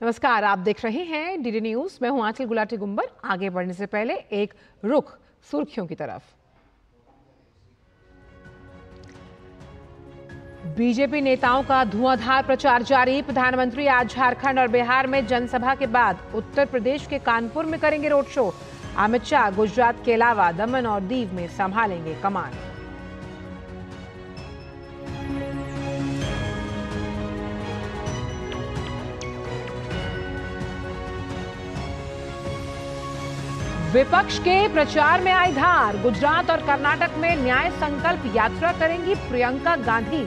नमस्कार, आप देख रहे हैं डीडी न्यूज। मैं हूं आंचल गुलाटी गुंबर। आगे बढ़ने से पहले एक रुख सुर्खियों की तरफ। बीजेपी नेताओं का धुआंधार प्रचार जारी। प्रधानमंत्री आज झारखंड और बिहार में जनसभा के बाद उत्तर प्रदेश के कानपुर में करेंगे रोड शो। अमित शाह गुजरात के अलावा दमन और दीव में संभालेंगे कमान। विपक्ष के प्रचार में आई धार। गुजरात और कर्नाटक में न्याय संकल्प यात्रा करेंगी प्रियंका गांधी।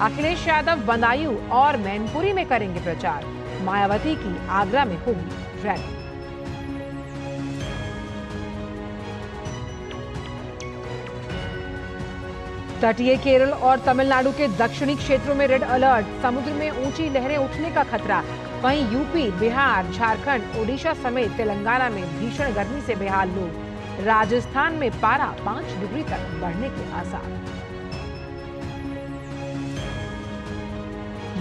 अखिलेश यादव बदायूं और मैनपुरी में करेंगे प्रचार। मायावती की आगरा में होगी रैली। तटीय केरल और तमिलनाडु के दक्षिणी क्षेत्रों में रेड अलर्ट। समुद्र में ऊंची लहरें उठने का खतरा। वहीं यूपी, बिहार, झारखंड, ओडिशा समेत तेलंगाना में भीषण गर्मी से बेहाल लोग। राजस्थान में पारा 5 डिग्री तक बढ़ने के आसार।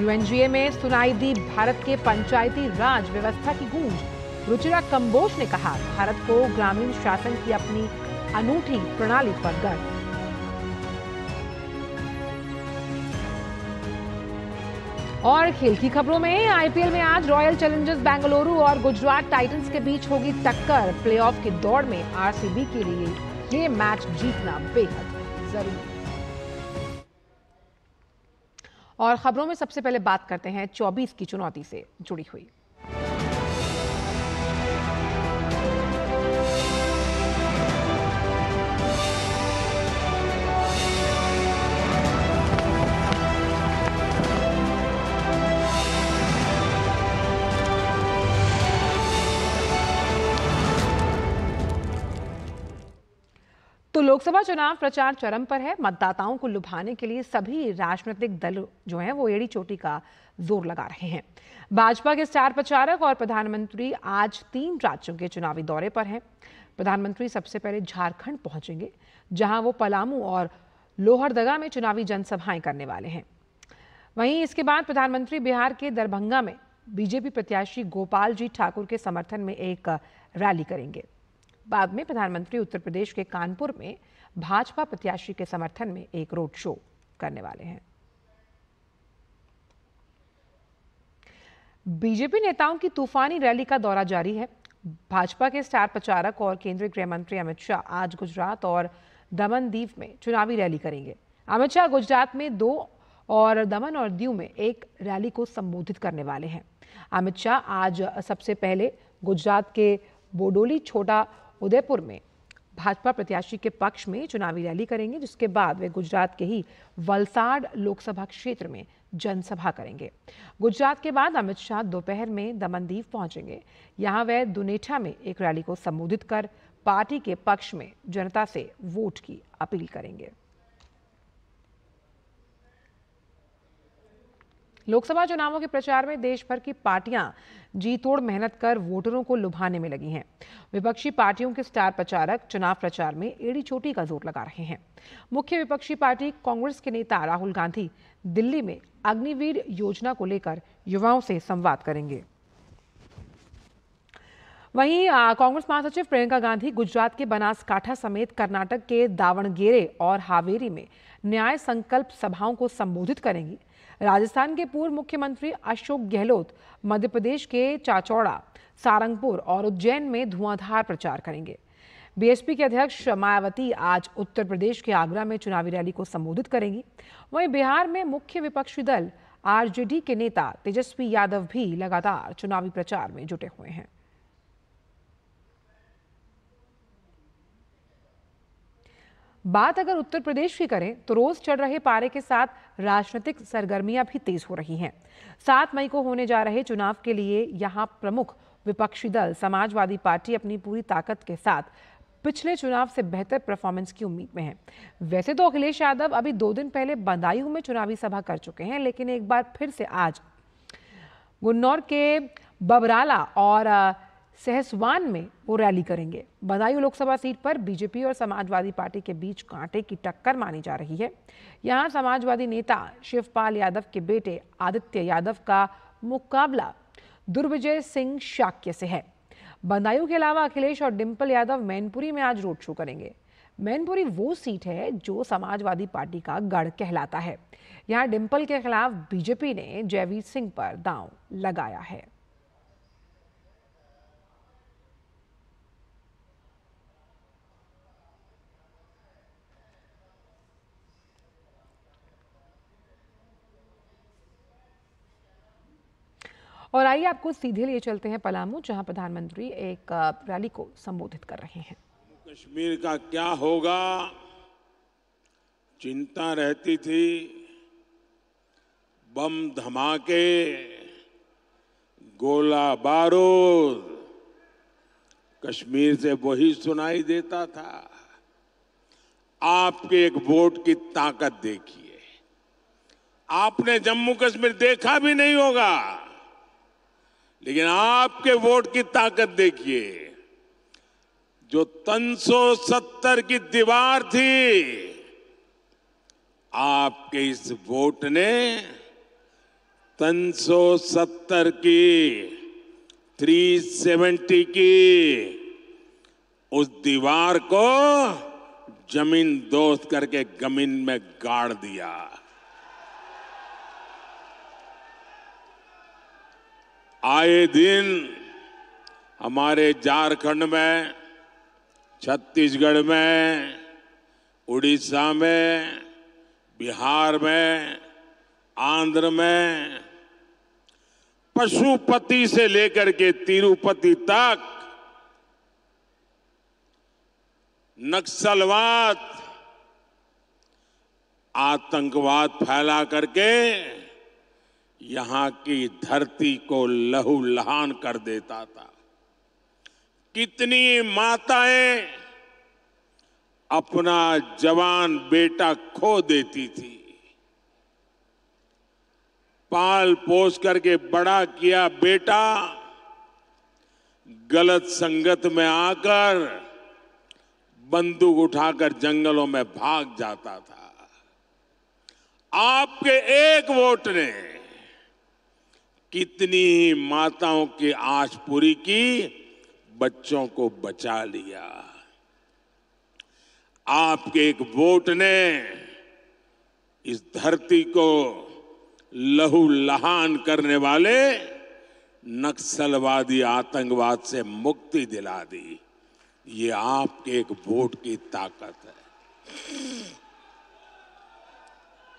यूएनजीए में सुनाई दी भारत के पंचायती राज व्यवस्था की गूंज। रुचिरा कंबोज ने कहा, भारत को ग्रामीण शासन की अपनी अनूठी प्रणाली पर गर्व। और खेल की खबरों में आईपीएल में आज रॉयल चैलेंजर्स बेंगलुरु और गुजरात टाइटंस के बीच होगी टक्कर। प्लेऑफ की दौड़ में आरसीबी के लिए ये मैच जीतना बेहद जरूरी। और खबरों में सबसे पहले बात करते हैं 24 की चुनौती से जुड़ी हुई। तो लोकसभा चुनाव प्रचार चरम पर है। मतदाताओं को लुभाने के लिए सभी राजनीतिक दल जो हैं वो एड़ी चोटी का जोर लगा रहे हैं। भाजपा के स्टार प्रचारक और प्रधानमंत्री आज 3 राज्यों के चुनावी दौरे पर हैं। प्रधानमंत्री सबसे पहले झारखंड पहुंचेंगे, जहां वो पलामू और लोहरदगा में चुनावी जनसभाएं करने वाले हैं। वहीं इसके बाद प्रधानमंत्री बिहार के दरभंगा में बीजेपी प्रत्याशी गोपाल जी ठाकुर के समर्थन में एक रैली करेंगे। बाद में प्रधानमंत्री उत्तर प्रदेश के कानपुर में भाजपा प्रत्याशी के समर्थन में एक रोड शो करने वाले हैं। बीजेपी नेताओं की तूफानी रैली का दौरा जारी है। भाजपा के स्टार प्रचारक और केंद्रीय गृह मंत्री अमित शाह आज गुजरात और दमन दीव में चुनावी रैली करेंगे। अमित शाह गुजरात में 2 और दमन और दीव में एक रैली को संबोधित करने वाले हैं। अमित शाह आज सबसे पहले गुजरात के बोडोली छोटा उदयपुर में भाजपा प्रत्याशी के पक्ष में चुनावी रैली करेंगे, जिसके बाद वे गुजरात के ही वलसाड लोकसभा क्षेत्र में जनसभा करेंगे। गुजरात के बाद अमित शाह दोपहर में दमनदीव पहुंचेंगे। यहां वे दुनेठा में एक रैली को संबोधित कर पार्टी के पक्ष में जनता से वोट की अपील करेंगे। लोकसभा चुनावों के प्रचार में देश भर की पार्टियां जी तोड़ मेहनत कर वोटरों को लुभाने में लगी हैं। विपक्षी पार्टियों के स्टार प्रचारक चुनाव प्रचार में एड़ी चोटी का जोर लगा रहे हैं। मुख्य विपक्षी पार्टी कांग्रेस के नेता राहुल गांधी दिल्ली में अग्निवीर योजना को लेकर युवाओं से संवाद करेंगे। वहीं कांग्रेस महासचिव प्रियंका गांधी गुजरात के बनासकांठा समेत कर्नाटक के दावणगेरे और हावेरी में न्याय संकल्प सभाओं को संबोधित करेंगी। राजस्थान के पूर्व मुख्यमंत्री अशोक गहलोत मध्य प्रदेश के चाचौड़ा, सारंगपुर और उज्जैन में धुआंधार प्रचार करेंगे। बीएसपी के अध्यक्ष मायावती आज उत्तर प्रदेश के आगरा में चुनावी रैली को संबोधित करेंगी। वहीं बिहार में मुख्य विपक्षी दल आरजेडी के नेता तेजस्वी यादव भी लगातार चुनावी प्रचार में जुटे हुए हैं। बात अगर उत्तर प्रदेश की करें तो रोज चढ़ रहे पारे के साथ राजनीतिक सरगर्मियां भी तेज हो रही हैं। 7 मई को होने जा रहे चुनाव के लिए यहां प्रमुख विपक्षी दल समाजवादी पार्टी अपनी पूरी ताकत के साथ पिछले चुनाव से बेहतर परफॉर्मेंस की उम्मीद में है। वैसे तो अखिलेश यादव अभी 2 दिन पहले बदायूं में चुनावी सभा कर चुके हैं, लेकिन एक बार फिर से आज गुन्नौर के बबराला और सहसवान में वो रैली करेंगे। बदायूं लोकसभा सीट पर बीजेपी और समाजवादी पार्टी के बीच कांटे की टक्कर मानी जा रही है। यहां समाजवादी नेता शिवपाल यादव के बेटे आदित्य यादव का मुकाबला दुर्विजय सिंह शाक्य से है। बदायूं के अलावा अखिलेश और डिंपल यादव मैनपुरी में आज रोड शो करेंगे। मैनपुरी वो सीट है जो समाजवादी पार्टी का गढ़ कहलाता है। यहां डिंपल के खिलाफ बीजेपी ने जयवीर सिंह पर दांव लगाया है। और आइए आपको सीधे लिए चलते हैं पलामू, जहां प्रधानमंत्री एक रैली को संबोधित कर रहे हैं। कश्मीर का क्या होगा चिंता रहती थी। बम धमाके, गोला बारूद, कश्मीर से वही सुनाई देता था। आपके एक वोट की ताकत देखिए। आपने जम्मू कश्मीर देखा भी नहीं होगा, लेकिन आपके वोट की ताकत देखिए। जो 370 की दीवार थी, आपके इस वोट ने 370 की 370 की उस दीवार को जमीन दोस्त करके जमीन में गाड़ दिया। आए दिन हमारे झारखंड में, छत्तीसगढ़ में, उड़ीसा में, बिहार में, आंध्र में, पशुपति से लेकर के तिरुपति तक नक्सलवाद, आतंकवाद फैला करके यहां की धरती को लहूलुहान कर देता था। कितनी माताएं अपना जवान बेटा खो देती थी। पाल पोस करके बड़ा किया बेटा गलत संगत में आकर बंदूक उठाकर जंगलों में भाग जाता था। आपके एक वोट ने कितनी माताओं की आस पूरी की, बच्चों को बचा लिया। आपके एक वोट ने इस धरती को लहूलुहान करने वाले नक्सलवादी आतंकवाद से मुक्ति दिला दी। ये आपके एक वोट की ताकत है।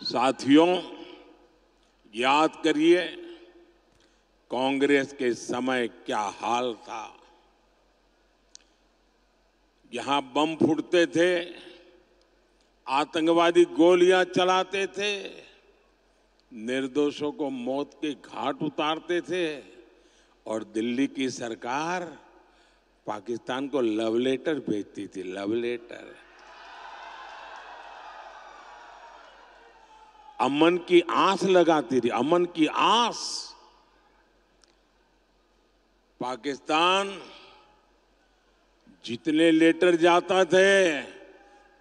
साथियों, याद करिए कांग्रेस के समय क्या हाल था। यहां बम फूटते थे, आतंकवादी गोलियां चलाते थे, निर्दोषों को मौत के घाट उतारते थे, और दिल्ली की सरकार पाकिस्तान को लव लेटर भेजती थी। लव लेटर, अमन की आस लगाती थी, अमन की आस। पाकिस्तान जितने लेटर जाता थे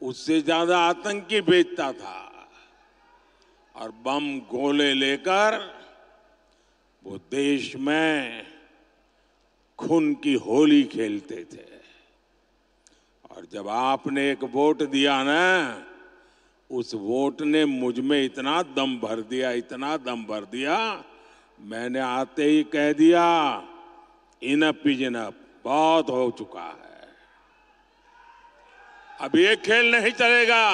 उससे ज्यादा आतंकी भेजता था, और बम गोले लेकर वो देश में खून की होली खेलते थे। और जब आपने एक वोट दिया ना, उस वोट ने मुझ में इतना दम भर दिया, इतना दम भर दिया, मैंने आते ही कह दिया इनफ इज इनफ, बहुत हो चुका है, अब ये खेल नहीं चलेगा।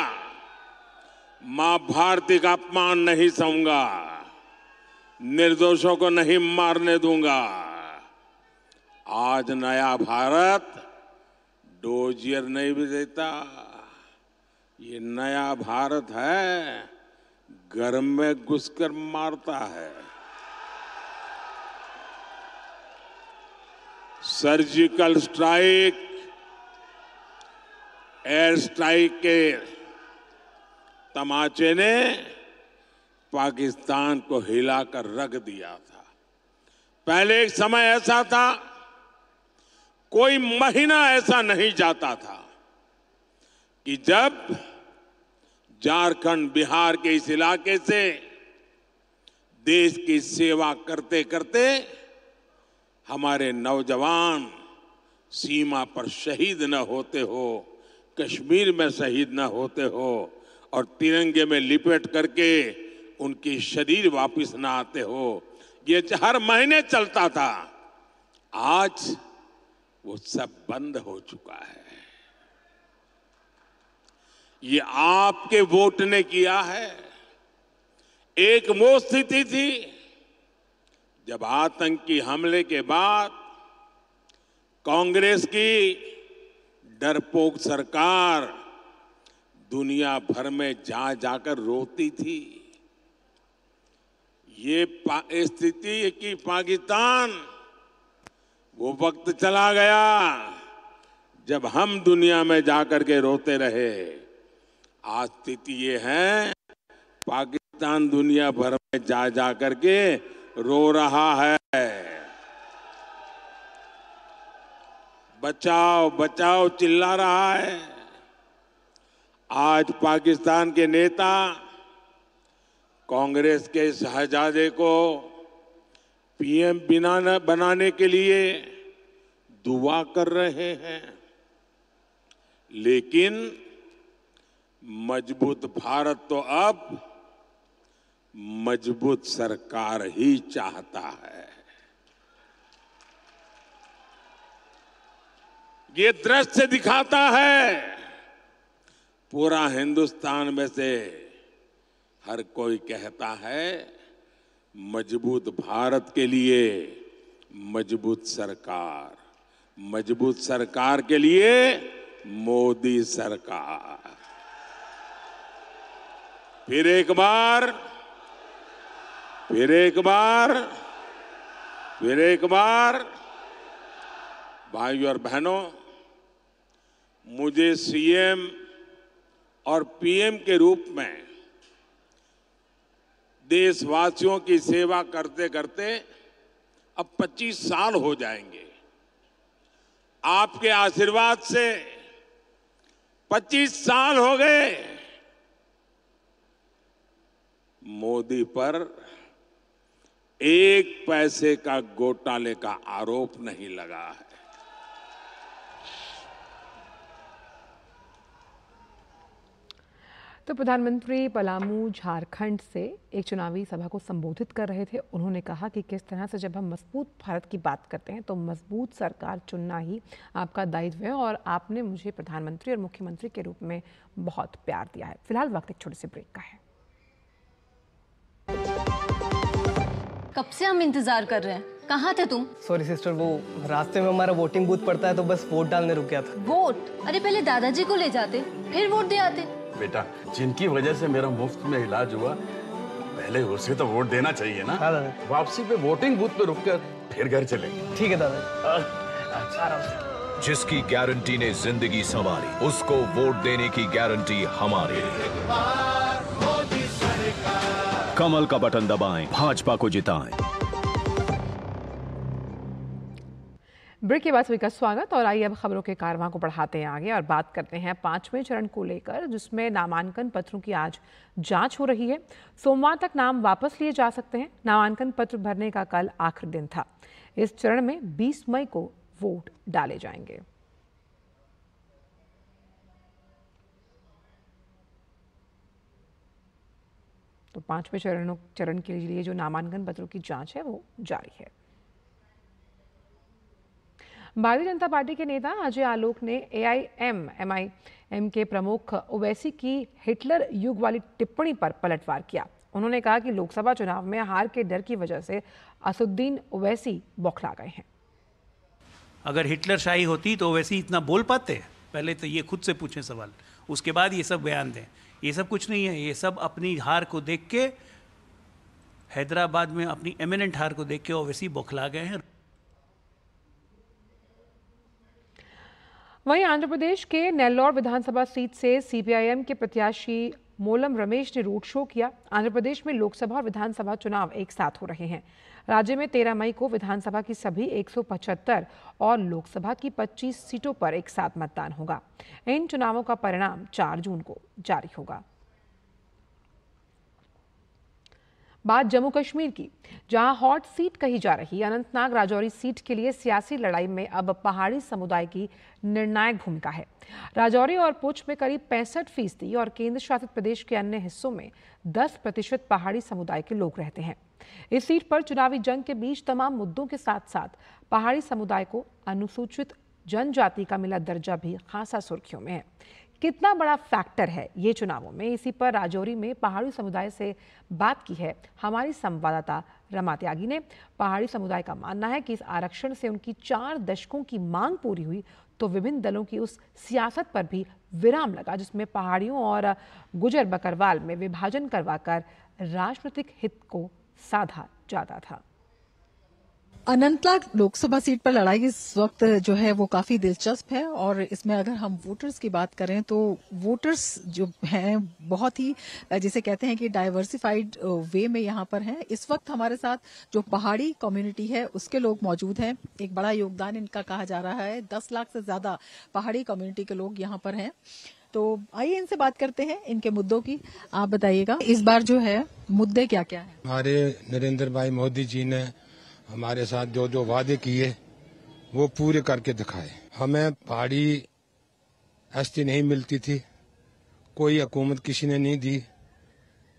मां भारती का अपमान नहीं सहूंगा, निर्दोषों को नहीं मारने दूंगा। आज नया भारत डोजियर नहीं भी देता, ये नया भारत है घर में घुसकर मारता है। सर्जिकल स्ट्राइक, एयर स्ट्राइक के तमाचे ने पाकिस्तान को हिलाकर रख दिया था। पहले एक समय ऐसा था, कोई महीना ऐसा नहीं जाता था कि जब झारखंड, बिहार के इस इलाके से देश की सेवा करते करते हमारे नौजवान सीमा पर शहीद न होते हो, कश्मीर में शहीद न होते हो और तिरंगे में लिपट करके उनकी शरीर वापस न आते हो। ये हर महीने चलता था, आज वो सब बंद हो चुका है। ये आपके वोट ने किया है। एक वो स्थिति थी जब आतंकी हमले के बाद कांग्रेस की डरपोक सरकार दुनिया भर में जा जाकर रोती थी। ये स्थिति कि पाकिस्तान, वो वक्त चला गया जब हम दुनिया में जाकर के रोते रहे। आज स्थिति ये है, पाकिस्तान दुनिया भर में जा जा करके रो रहा है। बचाओ बचाओ चिल्ला रहा है। आज पाकिस्तान के नेता कांग्रेस के शहजादे को पीएम बनाने के लिए दुआ कर रहे हैं, लेकिन मजबूत भारत तो अब मजबूत सरकार ही चाहता है। ये दृश्य दिखाता है पूरा हिंदुस्तान में से हर कोई कहता है मजबूत भारत के लिए मजबूत सरकार, मजबूत सरकार के लिए मोदी सरकार। फिर एक बार भाइयों और बहनों, मुझे सीएम और पीएम के रूप में देशवासियों की सेवा करते करते अब 25 साल हो जाएंगे। आपके आशीर्वाद से 25 साल हो गए। मोदी पर एक पैसे का घोटाले का आरोप नहीं लगा है। तो प्रधानमंत्री पलामू झारखंड से एक चुनावी सभा को संबोधित कर रहे थे। उन्होंने कहा कि किस तरह से जब हम मजबूत भारत की बात करते हैं तो मजबूत सरकार चुनना ही आपका दायित्व है और आपने मुझे प्रधानमंत्री और मुख्यमंत्री के रूप में बहुत प्यार दिया है। फिलहाल वक्त एक छोटे से ब्रेक का है। कब से हम इंतजार कर रहे हैं, कहाँ थे तुम? सॉरी सिस्टर, वो रास्ते में हमारा वोटिंग बूथ पड़ता है तो बस वोट डालने रुक गया था। वोट? अरे पहले दादाजी को ले जाते, फिर वोट दे आते। बेटा, जिनकी वजह से मेरा मुफ्त में इलाज हुआ, पहले उसे तो वोट देना चाहिए ना। हाँ दादा। वापसी पे वोटिंग बूथ पे रुककर फिर घर चले। ठीक है दादा। जिसकी गारंटी ने जिंदगी संवारी, उसको वोट देने की गारंटी हमारी। कमल का बटन दबाएं, भाजपा को जिताएं। ब्रेक के बाद सभी का स्वागत और आइए अब खबरों के कारवां को बढ़ाते हैं आगे और बात करते हैं 5वें चरण को लेकर, जिसमें नामांकन पत्रों की आज जांच हो रही है। सोमवार तक नाम वापस लिए जा सकते हैं। नामांकन पत्र भरने का कल आखिरी दिन था। इस चरण में 20 मई को वोट डाले जाएंगे। तो 5वें चरण के लिए जो नामांकन पत्रों की जांच है वो जारी है। भारतीय जनता पार्टी के नेता अजय आलोक ने AIMMIM के प्रमुख ओवैसी की हिटलर युग वाली टिप्पणी पर पलटवार किया। उन्होंने कहा कि लोकसभा चुनाव में हार के डर की वजह से असदुद्दीन ओवैसी बौखला गए हैं। अगर हिटलर शाही होती तो ओवैसी इतना बोल पाते? पहले तो ये खुद से पूछें सवाल, उसके बाद ये सब बयान दें। ये सब कुछ नहीं है, ये सब अपनी हार को देख के, हैदराबाद में अपनी एमिनेंट हार को देख के ओवैसी बौखला गए हैं। वहीं आंध्र प्रदेश के नेल्लौर विधानसभा सीट से CPIM के प्रत्याशी मोलम रमेश ने रोड शो किया। आंध्र प्रदेश में लोकसभा और विधानसभा चुनाव एक साथ हो रहे हैं। राज्य में 13 मई को विधानसभा की सभी 175 और लोकसभा की 25 सीटों पर एक साथ मतदान होगा। इन चुनावों का परिणाम 4 जून को जारी होगा। बात जम्मू कश्मीर की, जहां हॉट सीट कही जा रही अनंतनाग राजौरी सीट के लिए सियासी लड़ाई में अब पहाड़ी समुदाय की निर्णायक भूमिका है। राजौरी और पुंछ में करीब 65% और केंद्र शासित प्रदेश के अन्य हिस्सों में 10% पहाड़ी समुदाय के लोग रहते हैं। इस सीट पर चुनावी जंग के बीच तमाम मुद्दों के साथ साथ पहाड़ी समुदाय को अनुसूचित जनजाति का मिला दर्जा भी खासा सुर्खियों में है। कितना बड़ा फैक्टर है ये चुनावों में, इसी पर राजौरी में पहाड़ी समुदाय से बात की है हमारी संवाददाता रमा त्यागी ने। पहाड़ी समुदाय का मानना है कि इस आरक्षण से उनकी 4 दशकों की मांग पूरी हुई तो विभिन्न दलों की उस सियासत पर भी विराम लगा जिसमें पहाड़ियों और गुजर बकरवाल में विभाजन करवाकर राजनीतिक हित को साधा जाता था। अनंतनाग लोकसभा सीट पर लड़ाई इस वक्त जो है वो काफी दिलचस्प है और इसमें अगर हम वोटर्स की बात करें तो वोटर्स जो हैं बहुत ही जिसे कहते हैं कि डाइवर्सिफाइड वे में यहाँ पर हैं। इस वक्त हमारे साथ जो पहाड़ी कम्युनिटी है उसके लोग मौजूद हैं। एक बड़ा योगदान इनका कहा जा रहा है। 10 लाख से ज्यादा पहाड़ी कम्युनिटी के लोग यहाँ पर हैं। तो आइए इनसे बात करते हैं इनके मुद्दों की। आप बताइएगा इस बार जो है मुद्दे क्या क्या है? हमारे नरेंद्र भाई मोदी जी ने हमारे साथ जो जो वादे किए वो पूरे करके दिखाए। हमें पहाड़ी एसटी नहीं मिलती थी, कोई हुकूमत किसी ने नहीं दी,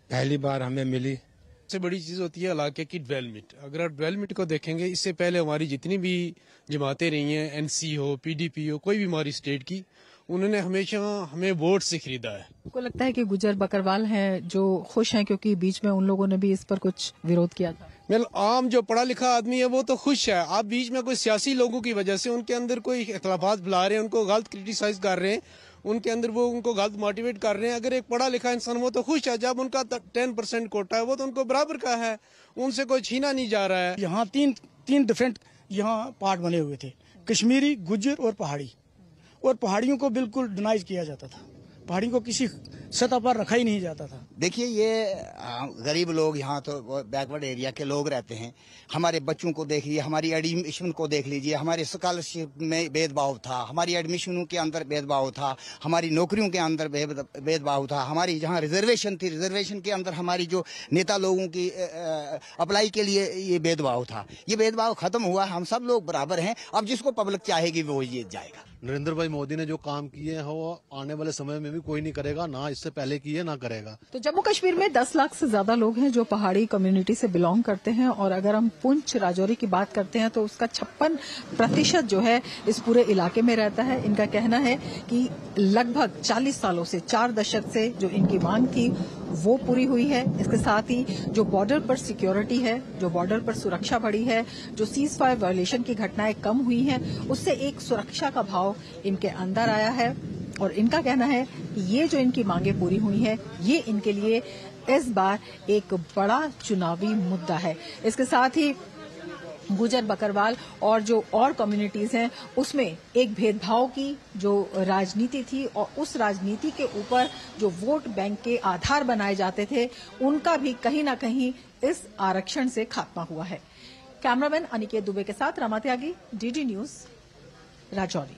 पहली बार हमें मिली। सबसे बड़ी चीज होती है इलाके की डेवलपमेंट। अगर आप डेवलपमेंट को देखेंगे, इससे पहले हमारी जितनी भी जमातें रही हैं, एनसी हो, पीडीपी हो, कोई भी हमारी स्टेट की, उन्होंने हमेशा हमें वोट से खरीदा है। आपको लगता है कि गुजर बकरवाल हैं जो खुश हैं क्योंकि बीच में उन लोगों ने भी इस पर कुछ विरोध किया था? आम जो पढ़ा लिखा आदमी है वो तो खुश है। आप बीच में कोई सियासी लोगों की वजह से उनके अंदर कोई इख्तलाफात फैला रहे हैं, उनको गलत क्रिटिसाइज कर रहे हैं, उनके अंदर वो उनको गलत मोटिवेट कर रहे हैं। अगर एक पढ़ा लिखा इंसान वो तो खुश है, जब उनका 10% कोटा है वो तो उनको बराबर का है, उनसे कोई छीना नहीं जा रहा है। यहाँ तीन डिफरेंट यहाँ पार्ट बने हुए थे, कश्मीरी, गुज्जर और पहाड़ी, और पहाड़ियों को बिल्कुल डिनाइज किया जाता था, पहाड़ी को किसी सतह पर रखा ही नहीं जाता था। देखिए ये गरीब लोग यहाँ तो बैकवर्ड एरिया के लोग रहते हैं। हमारे बच्चों को देख लीजिए, हमारी एडमिशन को देख लीजिए, हमारे स्कॉलरशिप में भेदभाव था, हमारी एडमिशनों के अंदर भेदभाव था, हमारी नौकरियों के अंदर भेदभाव था, हमारी जहाँ रिजर्वेशन थी, रिजर्वेशन के अंदर हमारी जो नेता लोगों की अप्लाई के लिए ये भेदभाव था। ये भेदभाव खत्म हुआ, हम सब लोग बराबर हैं। अब जिसको पब्लिक चाहेगी वो जीत जाएगा। नरेंद्र भाई मोदी ने जो काम किए हैं वो आने वाले समय में भी कोई नहीं करेगा, ना इससे पहले किए ना करेगा। तो जम्मू कश्मीर में 10 लाख से ज्यादा लोग हैं जो पहाड़ी कम्युनिटी से बिलोंग करते हैं और अगर हम पुंछ राजौरी की बात करते हैं तो उसका 56% जो है इस पूरे इलाके में रहता है। इनका कहना है कि लगभग 40 सालों से 4 दशक से जो इनकी मांग थी वो पूरी हुई है। इसके साथ ही जो बॉर्डर पर सिक्योरिटी है, जो बॉर्डर पर सुरक्षा बढ़ी है, जो सीज फायर वायलेशन की घटनाएं कम हुई हैं, उससे एक सुरक्षा का भाव इनके अंदर आया है और इनका कहना है कि ये जो इनकी मांगें पूरी हुई हैं ये इनके लिए इस बार एक बड़ा चुनावी मुद्दा है। इसके साथ ही गुजर बकरवाल और जो और कम्युनिटीज हैं उसमें एक भेदभाव की जो राजनीति थी और उस राजनीति के ऊपर जो वोट बैंक के आधार बनाए जाते थे उनका भी कहीं ना कहीं इस आरक्षण से खात्मा हुआ है। कैमरामैन अनिकेत दुबे के साथ रमा त्यागी, डीडी न्यूज, राजौरी।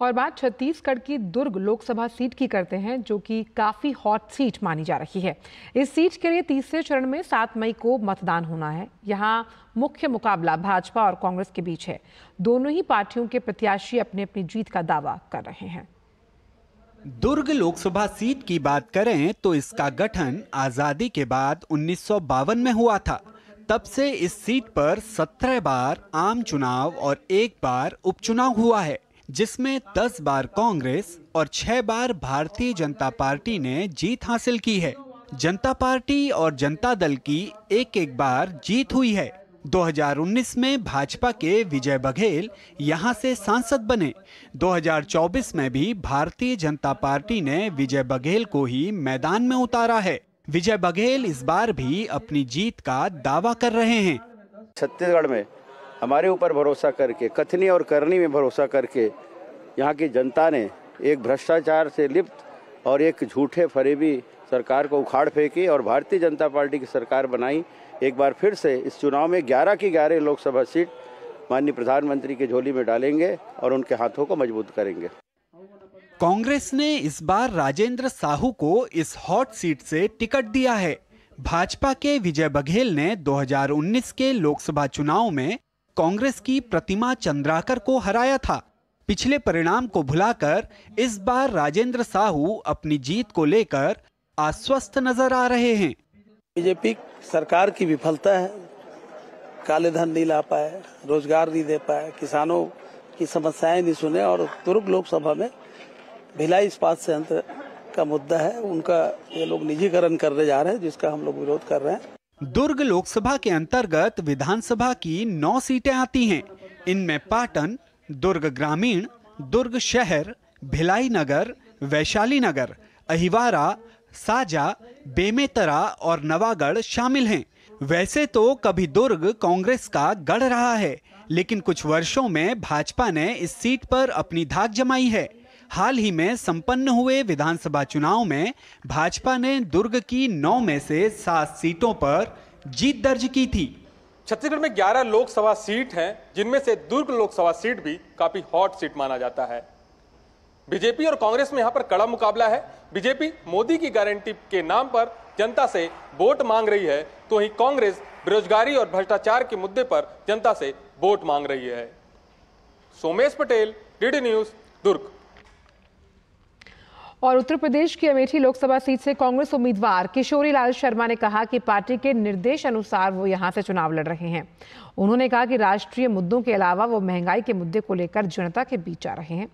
और बात छत्तीसगढ़ की दुर्ग लोकसभा सीट की करते हैं जो कि काफी हॉट सीट मानी जा रही है। इस सीट के लिए तीसरे चरण में 7 मई को मतदान होना है। यहाँ मुख्य मुकाबला भाजपा और कांग्रेस के बीच है। दोनों ही पार्टियों के प्रत्याशी अपनी अपनी जीत का दावा कर रहे हैं। दुर्ग लोकसभा सीट की बात करें तो इसका गठन आजादी के बाद 1952 में हुआ था। तब से इस सीट पर 17 बार आम चुनाव और 1 बार उपचुनाव हुआ है, जिसमें 10 बार कांग्रेस और 6 बार भारतीय जनता पार्टी ने जीत हासिल की है। जनता पार्टी और जनता दल की एक बार जीत हुई है। 2019 में भाजपा के विजय बघेल यहां से सांसद बने। 2024 में भी भारतीय जनता पार्टी ने विजय बघेल को ही मैदान में उतारा है। विजय बघेल इस बार भी अपनी जीत का दावा कर रहे हैं। छत्तीसगढ़ में हमारे ऊपर भरोसा करके, कथनी और करनी में भरोसा करके यहाँ की जनता ने एक भ्रष्टाचार से लिप्त और एक झूठे फरेबी सरकार को उखाड़ फेंकी और भारतीय जनता पार्टी की सरकार बनाई। एक बार फिर से इस चुनाव में 11 की 11 लोकसभा सीट माननीय प्रधानमंत्री की झोली में डालेंगे और उनके हाथों को मजबूत करेंगे। कांग्रेस ने इस बार राजेंद्र साहू को इस हॉट सीट से टिकट दिया है। भाजपा के विजय बघेल ने 2019 के लोकसभा चुनाव में कांग्रेस की प्रतिमा चंद्राकर को हराया था। पिछले परिणाम को भुलाकर इस बार राजेंद्र साहू अपनी जीत को लेकर आश्वस्त नजर आ रहे हैं। बीजेपी सरकार की विफलता है, काले धन नहीं ला पाए, रोजगार नहीं दे पाए, किसानों की समस्याएं नहीं सुने और दुर्ग लोकसभा में भिलाई इस्पात संयंत्र का मुद्दा है, उनका ये लोग निजीकरण करने जा रहे हैं, जिसका हम लोग विरोध कर रहे हैं। दुर्ग लोकसभा के अंतर्गत विधानसभा की 9 सीटें आती हैं। इनमें पाटन, दुर्ग ग्रामीण, दुर्ग शहर, भिलाई नगर, वैशाली नगर, अहिवारा, साजा, बेमेतरा और नवागढ़ शामिल हैं। वैसे तो कभी दुर्ग कांग्रेस का गढ़ रहा है, लेकिन कुछ वर्षों में भाजपा ने इस सीट पर अपनी धाक जमाई है। हाल ही में संपन्न हुए विधानसभा चुनाव में भाजपा ने दुर्ग की 9 में से 7 सीटों पर जीत दर्ज की थी। छत्तीसगढ़ में 11 लोकसभा सीट हैं, जिनमें से दुर्ग लोकसभा सीट भी काफी हॉट सीट माना जाता है। बीजेपी और कांग्रेस में यहां पर कड़ा मुकाबला है। बीजेपी मोदी की गारंटी के नाम पर जनता से वोट मांग रही है, तो वहीं कांग्रेस बेरोजगारी और भ्रष्टाचार के मुद्दे पर जनता से वोट मांग रही है। सोमेश पटेल, डीडी न्यूज, दुर्ग। और उत्तर प्रदेश की अमेठी लोकसभा सीट से कांग्रेस उम्मीदवार किशोरी लाल शर्मा ने कहा कि पार्टी के निर्देश अनुसार वो यहां से चुनाव लड़ रहे हैं। उन्होंने कहा कि राष्ट्रीय मुद्दों के अलावा वो महंगाई के मुद्दे को लेकर जनता के बीच आ रहे हैं।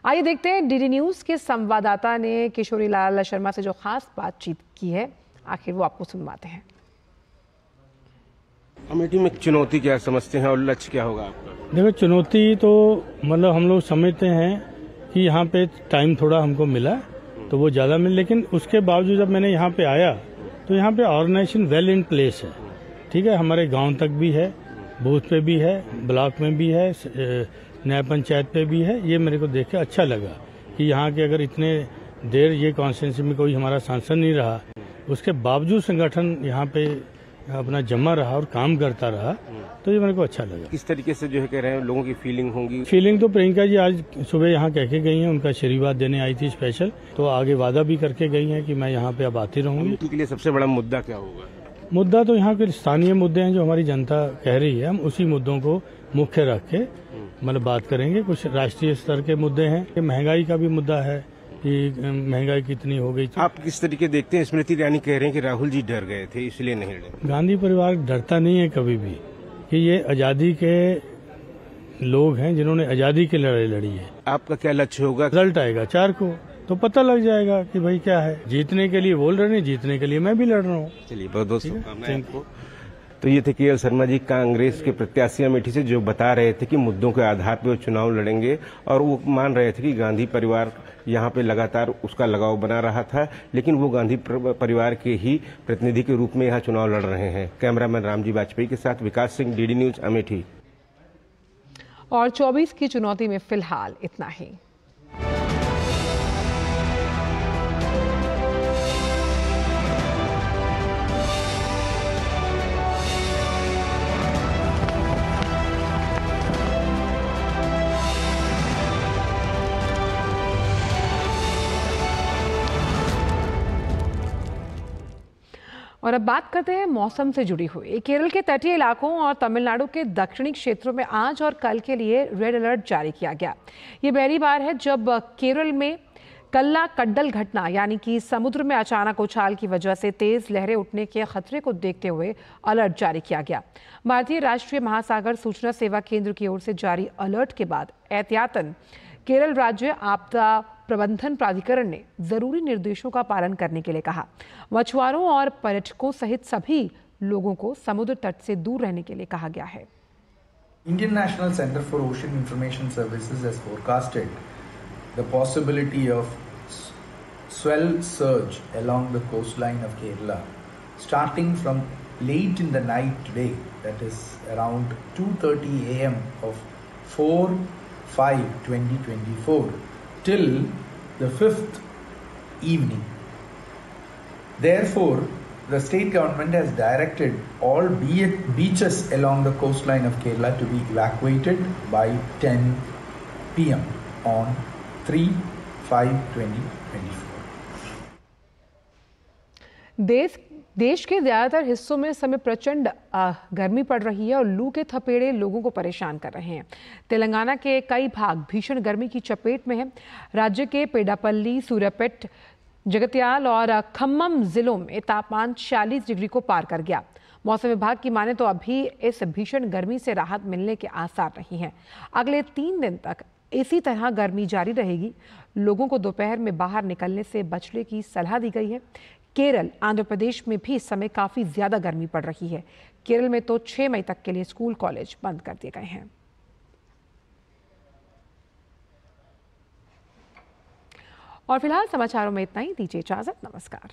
आइए देखते हैं डीडी न्यूज के संवाददाता ने किशोरी लाल शर्मा से जो खास बातचीत की है, आखिर वो आपको सुनवाते हैं। अमेठी में चुनौती क्या समझते हैं और लक्ष्य क्या होगा आपका? देखो, चुनौती तो मतलब हम लोग समझते हैं कि यहाँ पे टाइम थोड़ा हमको मिला तो वो ज्यादा मिला, लेकिन उसके बावजूद जब मैंने यहाँ पे आया तो यहाँ पे ऑर्गेनाइजेशन वेल इन प्लेस है। ठीक है, हमारे गांव तक भी है, बूथ पे भी है, ब्लॉक में भी है, न्याय पंचायत पे भी है। ये मेरे को देख के अच्छा लगा कि यहाँ के अगर इतने देर ये कॉन्स्टिट्यूंसी में कोई हमारा सांसद नहीं रहा, उसके बावजूद संगठन यहाँ पे अपना जमा रहा और काम करता रहा, तो ये मेरे को अच्छा लगा। किस तरीके से जो है कह रहे हैं लोगों की फीलिंग होंगी? फीलिंग तो प्रियंका जी आज सुबह यहाँ कह के गई हैं, उनका आशीर्वाद देने आई थी स्पेशल, तो आगे वादा भी करके गई हैं कि मैं यहाँ पे अब आती रहूंगी। उनके लिए सबसे बड़ा मुद्दा क्या होगा? मुद्दा तो यहाँ के स्थानीय मुद्दे हैं जो हमारी जनता कह रही है, हम उसी मुद्दों को मुख्य रख के मतलब बात करेंगे। कुछ राष्ट्रीय स्तर के मुद्दे हैं, महंगाई का भी मुद्दा है कि महंगाई कितनी हो गई। आप किस तरीके देखते हैं? स्मृति ईरानी कह रहे हैं कि राहुल जी डर गए थे इसलिए नहीं लड़े। गांधी परिवार डरता नहीं है कभी भी, कि ये आजादी के लोग हैं जिन्होंने आजादी की लड़ाई लड़ी है। आपका क्या लक्ष्य होगा? रिजल्ट आएगा 4 को तो पता लग जाएगा कि भाई क्या है। जीतने के लिए बोल रहे हैं, जीतने के लिए मैं भी लड़ रहा हूँ। चलिए, बहुत बहुत शुभकामनाएं आपको। तो ये थे केएल शर्मा जी, कांग्रेस के प्रत्याशी अमेठी से, जो बता रहे थे कि मुद्दों के आधार पर वो चुनाव लड़ेंगे और वो मान रहे थे कि गांधी परिवार यहाँ पे लगातार उसका लगाव बना रहा था, लेकिन वो गांधी परिवार के ही प्रतिनिधि के रूप में यहाँ चुनाव लड़ रहे हैं। कैमरामैन रामजी वाजपेयी के साथ विकास सिंह, डीडी न्यूज, अमेठी। और 24 की चुनौती में फिलहाल इतना ही। और अब बात करते हैं मौसम से जुड़ी हुई। केरल के तटीय इलाकों और तमिलनाडु के दक्षिणी क्षेत्रों में आज और कल के लिए रेड अलर्ट जारी किया गया। ये पहली बार है जब केरल में कल्ला कड्डल घटना यानी कि समुद्र में अचानक उछाल की वजह से तेज लहरें उठने के खतरे को देखते हुए अलर्ट जारी किया गया। भारतीय राष्ट्रीय महासागर सूचना सेवा केंद्र की ओर से जारी अलर्ट के बाद एहतियातन केरल राज्य आपदा प्रबंधन प्राधिकरण ने जरूरी निर्देशों का पालन करने के लिए कहा। मछुआरों और पर्यटकों सहित सभी लोगों को समुद्र तट से दूर रहने के लिए कहा गया है। Indian National Center for Ocean Information Services has forecasted the possibility of swell surge along the coastline of Kerala starting from late in the night today, that is around 2:30 a.m. of 4/5/2024 till the 5th evening. Therefore, the state government has directed all beaches along the coastline of Kerala to be evacuated by 10 p.m. on 3/5/2024. देश के ज्यादातर हिस्सों में इस समय प्रचंड गर्मी पड़ रही है और लू के थपेड़े लोगों को परेशान कर रहे हैं। तेलंगाना के कई भाग भीषण गर्मी की चपेट में है। राज्य के पेडापल्ली, सूर्यापेट, जगत्याल और खम्मम जिलों में तापमान 40 डिग्री को पार कर गया। मौसम विभाग की माने तो अभी इस भीषण गर्मी से राहत मिलने के आसार नहीं हैं। अगले 3 दिन तक इसी तरह गर्मी जारी रहेगी। लोगों को दोपहर में बाहर निकलने से बचने की सलाह दी गई है। केरल, आंध्र प्रदेश में भी इस समय काफी ज्यादा गर्मी पड़ रही है। केरल में तो 6 मई तक के लिए स्कूल कॉलेज बंद कर दिए गए हैं। और फिलहाल समाचारों में इतना ही। दीजिए इजाजत। नमस्कार।